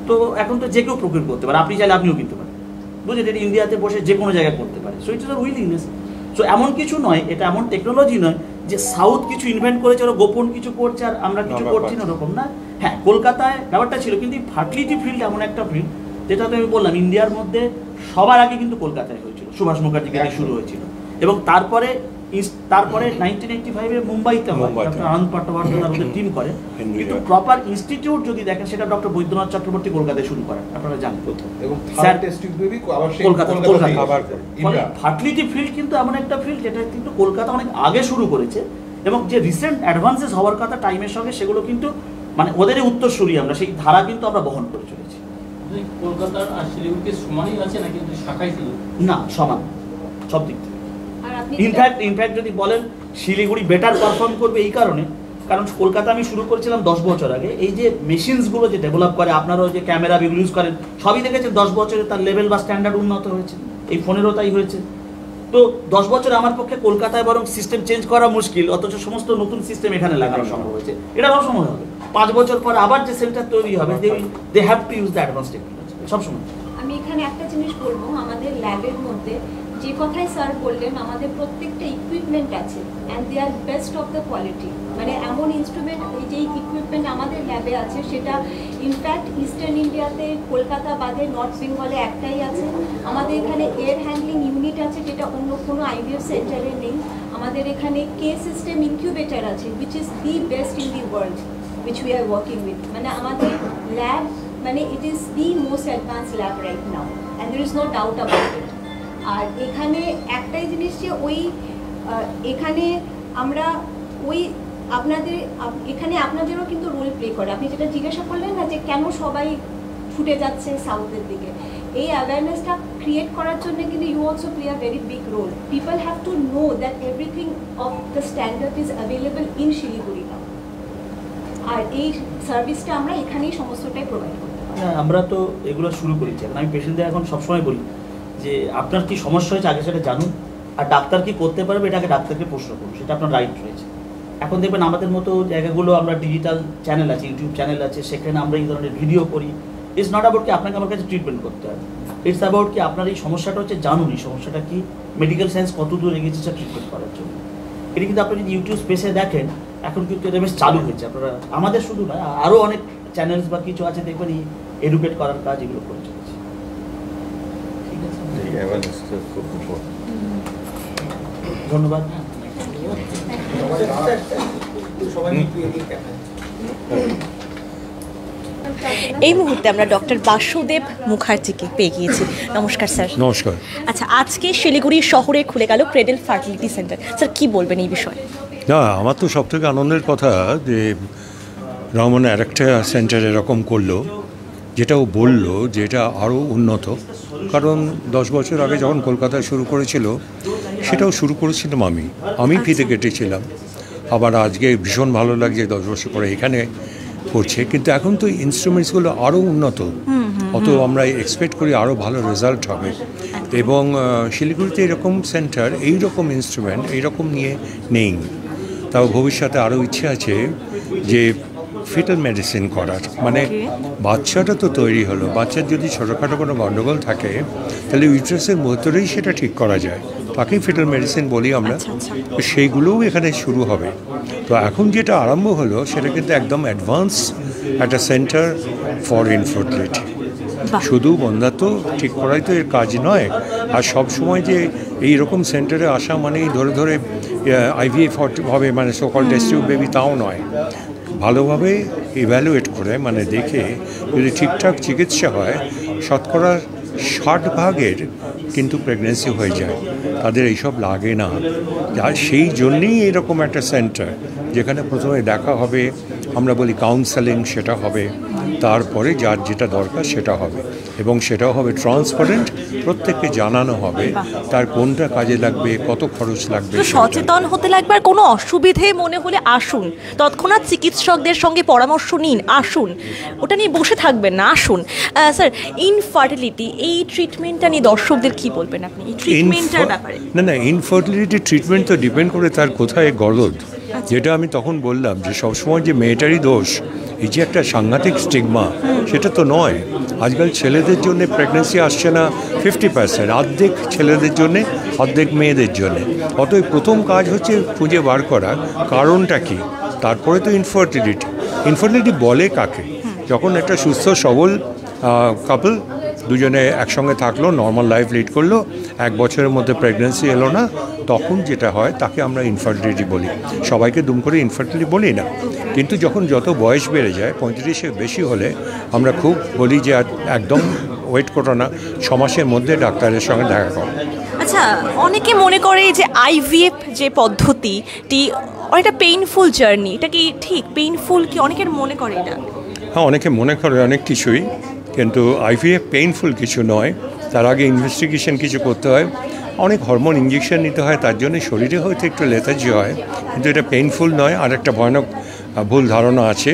তো এখন তো যে কেউ প্রকিউর করতে পারে, আপনি চাইলে আপনিও কিনতে পারেন, বুঝলেন? এটা ইন্ডিয়াতে বসে যে কোনো জায়গায় করতে পারে। So it is our willingness. So এমন কিছু নয়, এটা এমন টেকনোলজি নয় যে সাউথ কিছু ইনভেন্ট করেছে, ওরা গোপন কিছু করছে আর আমরা কিছু করছি না, ওরকম না। হ্যাঁ, কলকাতায় ব্যাপারটা ছিল, কিন্তু ফার্টিলিটি ফিল্ড এমন একটা ফিল্ড যেটা তো আমি বললাম ইন্ডিয়ার মধ্যে সবার আগে কিন্তু কলকাতায় হয়েছিল, সুভাষ মুখার্জি থেকে শুরু হয়েছিল। এবং তারপরে 1985-এ মুম্বাইতে হয়, ডক্টর আনন্দ পাট্টভার্ধন ওদের টিম করে। কিন্তু প্রপার ইনস্টিটিউট যদি দেখেন, সেটা ডক্টর বৈদ্যনাথ চক্রবর্তী কলকাতায় শুরু করেন, আপনারা জানেন। এবং ফার্টিলিটি ফিল্ড কিন্তু এমন একটা ফিল্ড যেটা কিন্তু কলকাতা অনেক আগে শুরু করেছে, এবং যে রিসেন্ট অ্যাডভান্সেস হওয়ার কথা টাইমের সঙ্গে, সেগুলো কিন্তু মানে ওদেরই উত্তরসূরি, আমরা সেই ধারা কিন্তু আমরা বহন করে চলেছি। কলকাতার আর শিলিগুড়িকে সমানই আছে নাকি শাখাই ছিল? না, সমান সব দিক থেকে। ইনফ্যাক্ট যদি বলেন শিলিগুড়ি বেটার পারফর্ম করবে এই কারণে, কারণ কলকাতা আমি শুরু করেছিলাম 10 বছর আগে। এই যে মেশিনসগুলো যে ডেভেলপ করে, আপনারাও যে ক্যামেরা ইউজ করেন, সবই দেখেছেন 10 বছরে তার লেভেল বা স্ট্যান্ডার্ড উন্নত হয়েছে। এই ফোনেরও তাই হয়েছে। তো 10 বছরে আমার পক্ষে কলকাতায় বরং সিস্টেম চেঞ্জ করা মুশকিল, অথচ সমস্ত নতুন সিস্টেম এখানে লাগানো সম্ভব হয়েছে। এটা সবসময় হবে, 5 বছর পর আবার যে সেন্টার তৈরি হবে, they have to use the advance technology সবসময়। আমি এখানে একটা জিনিস বলবো, আমাদের ল্যাবের মধ্যে যে কথাই স্যার বললেন, আমাদের প্রত্যেকটা ইকুইপমেন্ট আছে and they are best of the quality. মানে এমন ইনস্ট্রুমেন্ট, যে ইকুইপমেন্ট আমাদের ল্যাবে আছে, সেটা ইনফ্যাক্ট ইস্টার্ন ইন্ডিয়াতে, কলকাতা বাদে নর্থ বেঙ্গলে একটাই আছে। আমাদের এখানে এয়ার হ্যান্ডলিং ইউনিট আছে, যেটা অন্য কোনো আইভিএফ সেন্টারে নেই। আমাদের এখানে কে সিস্টেম ইনকিউবেটার আছে, which is the best in the world, which we are working with. মানে আমাদের ল্যাব, মানে it is the most advance lab right now, and there is no doubt about it. আর এখানে একটাই জিনিস যে এখানে আমরা এখানে আপনাদেরও কিন্তু রোল প্লে করে। আপনি যেটা জিজ্ঞাসা করলেন না যে কেন সবাই ছুটে যাচ্ছে সাউথের দিকে, এই অ্যাওয়ারনেসটা ক্রিয়েট করার জন্য কিন্তু you also play a very big role. People have to know that everything of the standard is available in Siliguri now. আর এই সার্ভিসটা আমরা এখানেই সমস্তটাই প্রোভাইড করতে পারি। আমরা তো এগুলো শুরু করেছি। এখন আমি পেশেন্টদের এখন সবসময় বলি যে আপনার কি সমস্যা হয়েছে আগে সেটা জানুন, আর ডাক্তার কি করতে পারবে এটা আগে ডাক্তারকে প্রশ্ন করুন, সেটা আপনার রাইট রয়েছে। এখন দেখবেন আমাদের মতো জায়গাগুলো, আমরা ডিজিটাল চ্যানেল আছে, ইউটিউব চ্যানেল আছে, সেখানে আমরা এই ধরনের ভিডিও করি। ইটস নট অ্যাবাউট কি আপনাকে আমার কাছে ট্রিটমেন্ট করতে হবে, ইটস অ্যাবাউট কি আপনার এই সমস্যাটা হচ্ছে জানুন, এই সমস্যাটা কি, মেডিকেল সায়েন্স কত দূর এগিয়েছে সেটা ট্রিটমেন্ট করার জন্য। এটা কিন্তু আপনি যদি ইউটিউব স্পেসে দেখেন, এখন কিন্তু এটা বেশ চালু হয়েছে। আপনারা আমাদের শুধু নয়, আরও অনেক চ্যানেলস বা কিছু আছে, দেখবেন এই এডুকেট করার কাজ এগুলো করে চলেছে। ঠিক আছে, অ্যাওয়ারনেস খুব ধন্যবাদ। এই মুহূর্তে আমরা ডক্টর বাসুদেব মুখার্জিকে পেয়ে গিয়েছি। নমস্কার স্যার। নমস্কার। আচ্ছা, আজকে শিলিগুড়ি শহরে খুলে গেল ক্রেডেল ফার্টিলিটি সেন্টার। স্যার, কি বলবেন এই বিষয়ে? না, আমার তো সবথেকে আনন্দের কথা যে রহমান আরেকটা সেন্টার এরকম করলো, যেটাও বললো যে এটা আরও উন্নত। কারণ 10 বছর আগে যখন কলকাতায় শুরু করেছিল, সেটাও শুরু করেছিলাম আমি ফিতে কেটেছিলাম। আবার আজকে ভীষণ ভালো লাগছে 10 বছর পরে এখানে করছে। কিন্তু এখন তো ইনস্ট্রুমেন্টসগুলো আরও উন্নত, অত আমরা এক্সপেক্ট করি আরও ভালো রেজাল্ট হবে। এবং শিলিগুড়িতে এরকম সেন্টার, এইরকম ইনস্ট্রুমেন্ট এইরকম নিয়ে নেই। তাও ভবিষ্যতে আরও ইচ্ছে আছে যে ফিটাল মেডিসিন করার, মানে বাচ্চাটা তো তৈরি হলো, বাচ্চার যদি ছোটোখাটো কোনো গণ্ডগোল থাকে তাহলে ইউট্রাসের ভেতরেই সেটা ঠিক করা যায়, তাকেই ফিটাল মেডিসিন বলি আমরা। সেইগুলোও এখানে শুরু হবে। তো এখন যেটা আরম্ভ হলো সেটা কিন্তু একদম অ্যাডভান্স একটা সেন্টার ফর ইনফার্টিলিটি। শুধু বন্ধাত্ব ঠিক করাই তো এর কাজ নয়। আর সব সময় যে এইরকম সেন্টারে আসা মানেই ধরে ধরে আইভিএফ হবে, মানে সকল টেস্ট টিউব বেবি, তাও নয়। ভালোভাবে ইভ্যালুয়েট করে, মানে দেখে যদি ঠিকঠাক চিকিৎসা হয়, শতকরা 60% কিন্তু প্রেগনেন্সি হয়ে যায়, তাদের এইসব লাগে না। আর সেই জন্যেই এরকম একটা সেন্টার, যেখানে প্রথমে দেখা হবে, আমরা বলি কাউন্সেলিং, সেটা হবে, তারপরে যার যেটা দরকার সেটা হবে, এবং সেটাও হবে ট্রান্সপারেন্ট, প্রত্যেককে জানানো হবে তার কোনটা কাজে লাগবে, কত খরচ লাগবে। সচেতন হতে লাগবে। আর কোনো অসুবিধে মনে হলে আসুন, তৎক্ষণাৎ চিকিৎসকদের সঙ্গে পরামর্শ নিন, আসুন, ওটা নিয়ে বসে থাকবেন না, আসুন। স্যার, ইনফার্টিলিটি এই ট্রিটমেন্টটা নিয়ে দর্শকদের কি বলবেন আপনি, এই ট্রিটমেন্টটার ব্যাপারে? না, ইনফার্টিলিটি ট্রিটমেন্ট তো ডিপেন্ড করে তার কোথায় গলদ। যেটা আমি তখন বললাম যে সবসময় যে মেয়েটারই দোষ, এই যে একটা সাংঘাতিক স্টিগমা, সেটা তো নয়। আজকাল ছেলেদের জন্য প্রেগনেন্সি আসছে না 50%, অর্ধেক ছেলেদের জন্যে, অর্ধেক মেয়েদের জন্যে। অতএব প্রথম কাজ হচ্ছে খুঁজে বার করা কারণটা কি, তারপরে তো ইনফার্টিলিটি বলে কাকে। যখন একটা সুস্থ সবল কাপল দুজনে একসঙ্গে থাকলো, নর্মাল লাইফ লিড করলো, 1 বছরের মধ্যে প্রেগনেন্সি এলো না, তখন যেটা হয় তাকে আমরা ইনফার্টিলিটি বলি। সবাইকে দুম করে ইনফার্টিলিটি বলি না। কিন্তু যখন যত বয়স বেড়ে যায়, 35-এর বেশি হলে আমরা খুব বলি যে একদম ওয়েট করো না, 6 মাসের মধ্যে ডাক্তারের সঙ্গে দেখা করো। আচ্ছা, অনেকে মনে করে যে আইভিএফ যে পদ্ধতিটি অনেকটা পেইনফুল জার্নি, এটা কি ঠিক? পেইনফুল কি অনেকের মনে করে এটা? হ্যাঁ, অনেকে মনে করে অনেক কিছুই, কিন্তু আইভিএফ পেইনফুল কিছু নয়। তার আগে ইনভেস্টিগেশন কিছু করতে হয়, অনেক হরমোন ইঞ্জেকশন নিতে হয়, তার জন্য শরীরে হয়তো একটু লেথার্জি হয়, কিন্তু এটা পেইনফুল নয়। আর একটা ভয়ানক ভুল ধারণা আছে,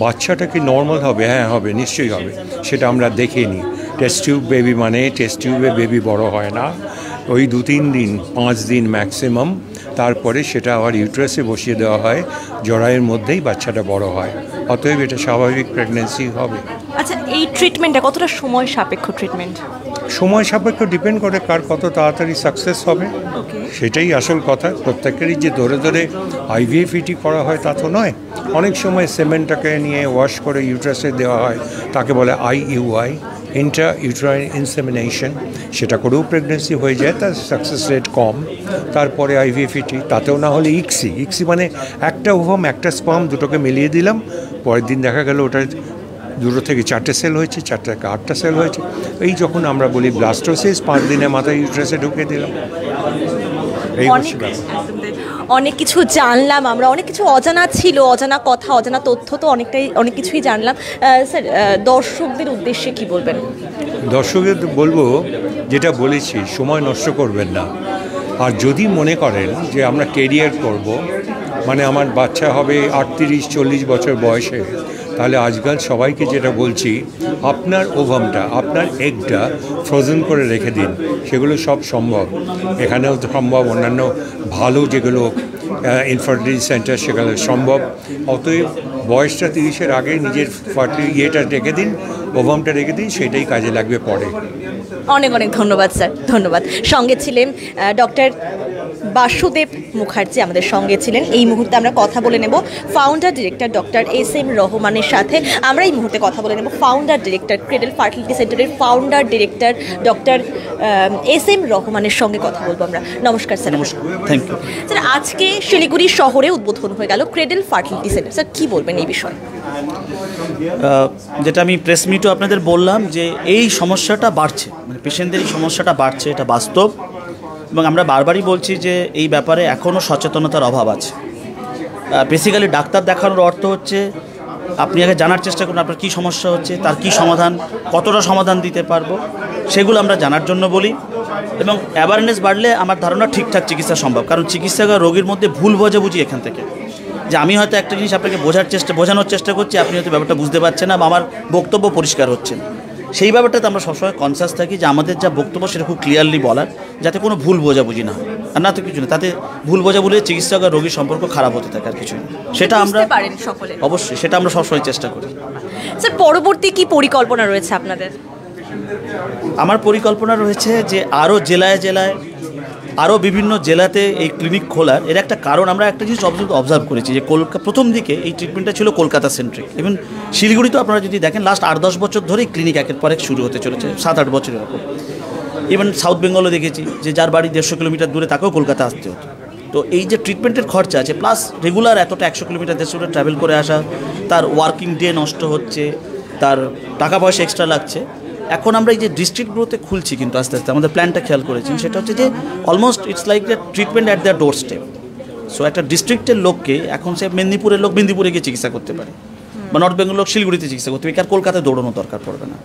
বাচ্চাটা কি নর্মাল হবে? হ্যাঁ হবে, নিশ্চয়ই হবে, সেটা আমরা দেখে নিই। টেস্ট টিউব বেবি মানে টেস্ট টিউবে বেবি বড় হয় না, ওই 2-3 দিন 5 দিন ম্যাক্সিমাম, তারপরে সেটা আবার ইউট্রাসে বসিয়ে দেওয়া হয়, জরায়ের মধ্যেই বাচ্চাটা বড় হয়। অতএব এটা স্বাভাবিক প্রেগনেন্সি হবে। আচ্ছা, এই ট্রিটমেন্টটা কতটা সময় সাপেক্ষ ট্রিটমেন্ট? সময় সাপেক্ষ ডিপেন্ড করে কার কত তাড়াতাড়ি সাকসেস হবে, সেটাই আসল কথা। প্রত্যেকেরই যে ধরে ধরে আইভিএফইটি করা হয় তা তো নয়। অনেক সময় সেমেন্টটাকে নিয়ে ওয়াশ করে ইউট্রাসে দেওয়া হয়, তাকে বলে IUI, ইন্ট্রা ইউট্রাইন ইনসেমিনেশন। সেটা করেও প্রেগনেন্সি হয়ে যায়, তার সাকসেস রেট কম। তারপরে আইভিএফইটি, তাতেও না হলে ইক্সি মানে একটা ওভাম একটা স্পার্ম দুটোকে মিলিয়ে দিলাম, পরের দিন দেখা গেল ওটা 2 থেকে 4টে সেল হয়েছে, 4 থেকে 8টা সেল হয়েছে। এই যখন আমরা বলি ব্লাস্টোসিস, 5 দিনের মাথায় ইউট্রাসে ঢুকিয়ে দিলাম। এই অনেক কিছু জানলাম আমরা, অনেক কিছু অজানা ছিল, অজানা কথা, অজানা তথ্য তো অনেক কিছুই জানলাম। স্যার, দর্শকদের উদ্দেশ্যে কি বলবেন? দর্শকদের বলবো যেটা বলেছি, সময় নষ্ট করবেন না। আর যদি মনে করেন যে আমরা কেরিয়ার করব, মানে আমার বাচ্চা হবে 38-40 বছর বয়সে, তাহলে আজকাল সবাইকে যেটা বলছি, আপনার ওভামটা, আপনার এগটা ফ্রোজেন করে রেখে দিন। সেগুলো সব সম্ভব, এখানেও সম্ভব, অন্যান্য ভালো যেগুলো ইনফার্টিলিটি সেন্টার সেখানে সম্ভব। অতএব বয়সটা 30-এর আগে নিজের ইয়েটা রেখে দিন, ওভামটা রেখে দিন, সেটাই কাজে লাগবে পরে। অনেক অনেক ধন্যবাদ স্যার, ধন্যবাদ। সঙ্গে ছিলেন ডক্টর বাসুদেব মুখার্জি আমাদের সঙ্গে ছিলেন। এই মুহূর্তে আমরা কথা বলে নেব ফাউন্ডার ডিরেক্টর ডক্টর এস.এম. রহমানের সাথে। আমরা এই মুহূর্তে কথা বলে নেব ফাউন্ডার ডিরেক্টর ক্রেডল ফার্টিলিটি সেন্টারের ফাউন্ডার ডিরেক্টর ডক্টর এস.এম. রহমানের সঙ্গে কথা বলবো আমরা। নমস্কার স্যার। নমস্কার, থ্যাংক ইউ। স্যার, আজকে শিলিগুড়ি শহরে উদ্বোধন হয়ে গেল ক্রেডল ফার্টিলিটি সেন্টার। স্যার, কী বলবেন এই বিষয়ে? যেটা আমি প্রেস মিটও আপনাদের বললাম যে এই সমস্যাটা বাড়ছে, মানে পেশেন্টদের এই সমস্যাটা বাড়ছে, এটা বাস্তব। এবং আমরা বারবারই বলছি যে এই ব্যাপারে এখনও সচেতনতার অভাব আছে। বেসিক্যালি ডাক্তার দেখানোর অর্থ হচ্ছে আপনি আগে জানার চেষ্টা করুন আপনার কী সমস্যা হচ্ছে, তার কী সমাধান, কতটা সমাধান দিতে পারবো, সেগুলো আমরা জানার জন্য বলি। এবং অ্যাওয়ারনেস বাড়লে আমার ধারণা ঠিকঠাক চিকিৎসা সম্ভব। কারণ চিকিৎসা রোগীর মধ্যে ভুল বোঝাবুঝি এখান থেকে, যে আমি হয়তো একটা জিনিস আপনাকে বোঝানোর চেষ্টা করছি, আপনি হয়তো ব্যাপারটা বুঝতে পারছেন না বা আমার বক্তব্য পরিষ্কার হচ্ছে না। সেই ব্যাপারটাতে আমরা সবসময় কনসাস থাকি যে আমাদের যা বক্তব্য সেটা খুব ক্লিয়ারলি বলার, যাতে কোনো ভুল বোঝাবুঝি না হয়। আর না তো কিছু না, তাতে ভুল বোঝাবুঝি চিকিৎসক আর রোগীর সম্পর্ক খারাপ হতে থাকে, আর কিছু না। সেটা আমরা অবশ্যই সেটা আমরা সবসময় চেষ্টা করি। স্যার, পরবর্তী কি পরিকল্পনা রয়েছে আপনাদের? আমার পরিকল্পনা রয়েছে যে আরও জেলায় জেলায়, আরও বিভিন্ন জেলাতে এই ক্লিনিক খোলার। এর একটা কারণ আমরা একটা জিনিস অবজার্ভ করেছি যে প্রথম দিকে এই ট্রিটমেন্টটা ছিল কলকাতা সেন্ট্রিক। ইভেন শিলিগুড়িতেও আপনারা যদি দেখেন লাস্ট 8-10 বছর ধরেই ক্লিনিক একের পর এক শুরু হতে চলেছে, 7-8 বছর এরকম। ইভেন সাউথ বেঙ্গলও দেখেছি যে যার বাড়ি 150 কিলোমিটার দূরে তাকেও কলকাতা আসতে হতো। তো এই যে ট্রিটমেন্টের খরচা আছে, প্লাস রেগুলার এতটা 100 কিলোমিটার 150 কিলোমিটার ট্রাভেল করে আসা, তার ওয়ার্কিং ডে নষ্ট হচ্ছে, তার টাকা পয়সা এক্সট্রা লাগছে। এখন আমরা এই যে ডিস্ট্রিক্টগুলোতে খুলছি কিন্তু আস্তে আস্তে আমাদের প্ল্যানটা খেয়াল করেছি, সেটা হচ্ছে যে almost it's like the treatment at the door step. So একটা ডিস্ট্রিক্টের লোককে এখন সে মেদিনীপুরের লোক মেদিনীপুরে গিয়ে চিকিৎসা করতে পারে, বা নর্থ বেঙ্গল লোক শিলিগুড়িতে চিকিৎসা করতে পারে, আর কলকাতায় দৌড়ানোর দরকার পড়বে না।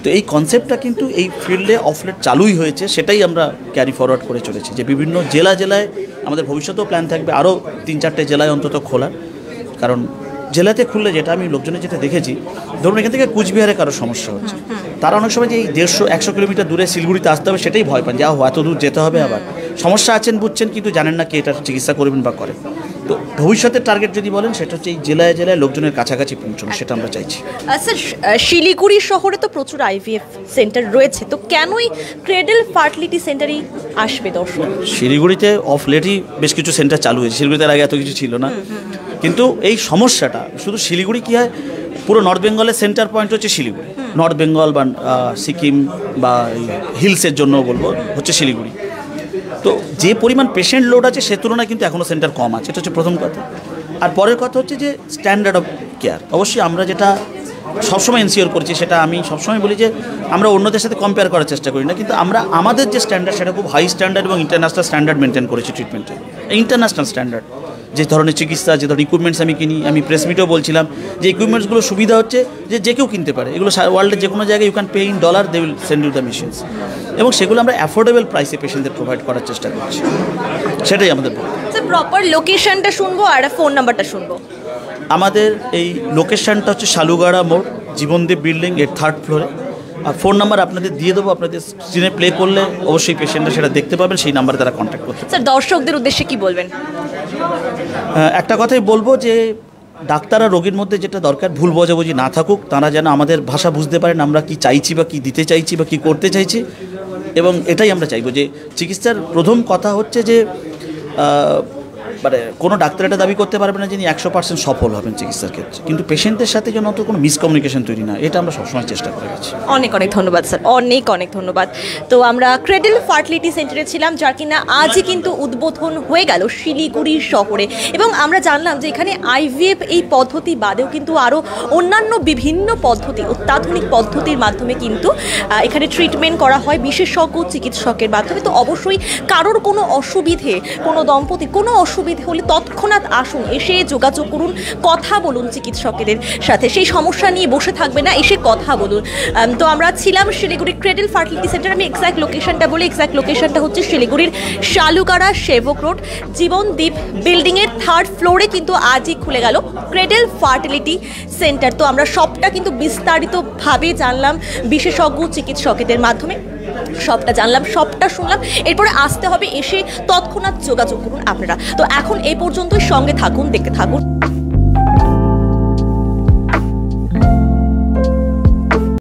তো এই কনসেপ্টটা কিন্তু এই ফিল্ডে অফলেট চালুই হয়েছে, সেটাই আমরা ক্যারি ফরওয়ার্ড করে চলেছি। যে বিভিন্ন জেলায় আমাদের ভবিষ্যতেও প্ল্যান থাকবে আরও 3-4টে জেলায় অন্তত খোলার। কারণ জেলাতে খুললে যেটা আমি লোকজনের যেটা দেখেছি, ধরুন এখান থেকে কুচবিহারে কারো সমস্যা হচ্ছে, তারা অনেক সময় যে এই 150-100 কিলোমিটার দূরে শিলিগুড়িতে আসতে হবে সেটাই ভয় পান, যে এত দূর যেতে হবে, আবার সমস্যা আছেন বুঝছেন কিন্তু জানেন না কে এটার চিকিৎসা করবেন বা করেন। তো ভবিষ্যতের টার্গেট যদি বলেন সেটা হচ্ছে এই জেলায় জেলায় লোকজনের কাছাকাছি পৌঁছানো, সেটা আমরা চাইছি। স্যার, শিলিগুড়ি শহরে তো প্রচুর আইভিএফ সেন্টার রয়েছে, তো কেনই ক্রেডল ফার্টিলিটি সেন্টারই আসবে দর্শক? শিলিগুড়িতে অফ লেটই বেশ কিছু সেন্টার চালু হয়েছে, শিলিগুড়িতে আগে এত কিছু ছিল না। কিন্তু এই সমস্যাটা শুধু শিলিগুড়ি কী হয়, পুরো নর্থ বেঙ্গলের সেন্টার পয়েন্ট হচ্ছে শিলিগুড়ি। নর্থ বেঙ্গল বা সিকিম বা হিলসের জন্য বলবো হচ্ছে শিলিগুড়ি। তো যে পরিমাণ পেশেন্ট লোড আছে সে তুলনায় কিন্তু এখনও সেন্টার কম আছে, এটা হচ্ছে প্রথম কথা। আর পরের কথা হচ্ছে যে স্ট্যান্ডার্ড অফ কেয়ার। অবশ্যই আমরা যেটা সবসময় এনসিওর করছি, সেটা আমি সবসময় বলি যে আমরা অন্যদের সাথে কম্পেয়ার করার চেষ্টা করি না, কিন্তু আমরা আমাদের যে স্ট্যান্ডার্ড সেটা খুব হাই স্ট্যান্ডার্ড এবং ইন্টারন্যাশনাল স্ট্যান্ডার্ড মেনটেন করেছি ট্রিটমেন্টে। ইন্টারন্যাশনাল স্ট্যান্ডার্ড যে ধরনের চিকিৎসা, যে ধরনের ইকুইপমেন্টস আমি কিনি, আমি প্রেস মিটেও বলছিলাম যে ইকুইপমেন্টসগুলো সুবিধা হচ্ছে যে কেউ কিনতে পারে, এগুলো ওয়ার্ল্ডের যে কোনো জায়গায় you can pay in dollar, they will send you the machines, এবং সেগুলো আমরা অ্যাফোর্ডেবল প্রাইসে পেশেন্টদের প্রোভাইড করার চেষ্টা করছি, সেটাই আমাদের। স্যার, প্রপার লোকেশনটা শুনবো আর ফোন নাম্বারটা শুনবো। আমাদের এই লোকেশনটা হচ্ছে শালুগাড়া মোড়, জীবনদীপ বিল্ডিং এর 3rd ফ্লোরে। আর ফোন নাম্বার আপনাদের দিয়ে দেবো, আপনাদের স্ক্রিনে প্লে করলে অবশ্যই পেশেন্টরা সেটা দেখতে পাবেন, সেই নাম্বারে তারা কন্ট্যাক্ট করতে। স্যার, দর্শকদের উদ্দেশ্যে কি বলবেন? একটা কথাই বলবো যে ডাক্তার আর রোগীর মধ্যে যেটা দরকার, ভুল বোঝাবুঝি না থাকুক, তারা যেন আমাদের ভাষা বুঝতে পারেন আমরা কি চাইছি বা কি দিতে চাইছি বা কি করতে চাইছি, এবং এটাই আমরা চাইবো। যে চিকিৎসার প্রথম কথা হচ্ছে যে মানে কোনো ডাক্তার এটা দাবি করতে পারবে না যিনি 100% সফল হবেন চিকিৎসার ক্ষেত্রে, কিন্তু পেশেন্টের সাথে যেন অত কোনো মিসকমিউনিকেশন তৈরি না, এটা আমরা সবসময় চেষ্টা করে গেছি। অনেক অনেক ধন্যবাদ স্যার, অনেক ধন্যবাদ। তো আমরা ক্রেডল ফার্টিলিটি সেন্টারে ছিলাম, যার কিনা আজই কিন্তু উদ্বোধন হয়ে গেল শিলিগুড়ি শহরে, এবং আমরা জানলাম যে এখানে আইভিএফ এই পদ্ধতি বাদেও কিন্তু আরও অন্যান্য বিভিন্ন পদ্ধতি, অত্যাধুনিক পদ্ধতির মাধ্যমে কিন্তু এখানে ট্রিটমেন্ট করা হয় বিশেষজ্ঞ চিকিৎসকের মাধ্যমে। তো অবশ্যই কারোর কোনো অসুবিধে, কোনো দম্পতি কোনো অসুবিধে হলে তৎক্ষণাৎ আসুন, এসে যোগাযোগ করুন, কথা বলুন চিকিৎসকেদের সাথে, সেই সমস্যা নিয়ে বসে থাকবে না, এসে কথা বলুন। তো আমরা ছিলাম শিলিগুড়ির ক্রেডল ফার্টিলিটি সেন্টার। আমি এক্স্যাক্ট লোকেশনটা বলি, এক্স্যাক্ট লোকেশনটা হচ্ছে শিলিগুড়ির শালুগাড়া সেবক রোড, জীবনদীপ বিল্ডিংয়ের 3rd ফ্লোরে কিন্তু আজই খুলে গেল ক্রেডল ফার্টিলিটি সেন্টার। তো আমরা সবটা কিন্তু বিস্তারিতভাবে জানলাম বিশেষজ্ঞ চিকিৎসকেদের মাধ্যমে, সবটা জানলাম, সবটা শুনলাম। এরপরে আসতে হবে, এসে তৎক্ষণাৎ যোগাযোগ করুন আপনারা। তো এখন এই পর্যন্তই, সঙ্গে থাকুন, দেখতে থাকুন।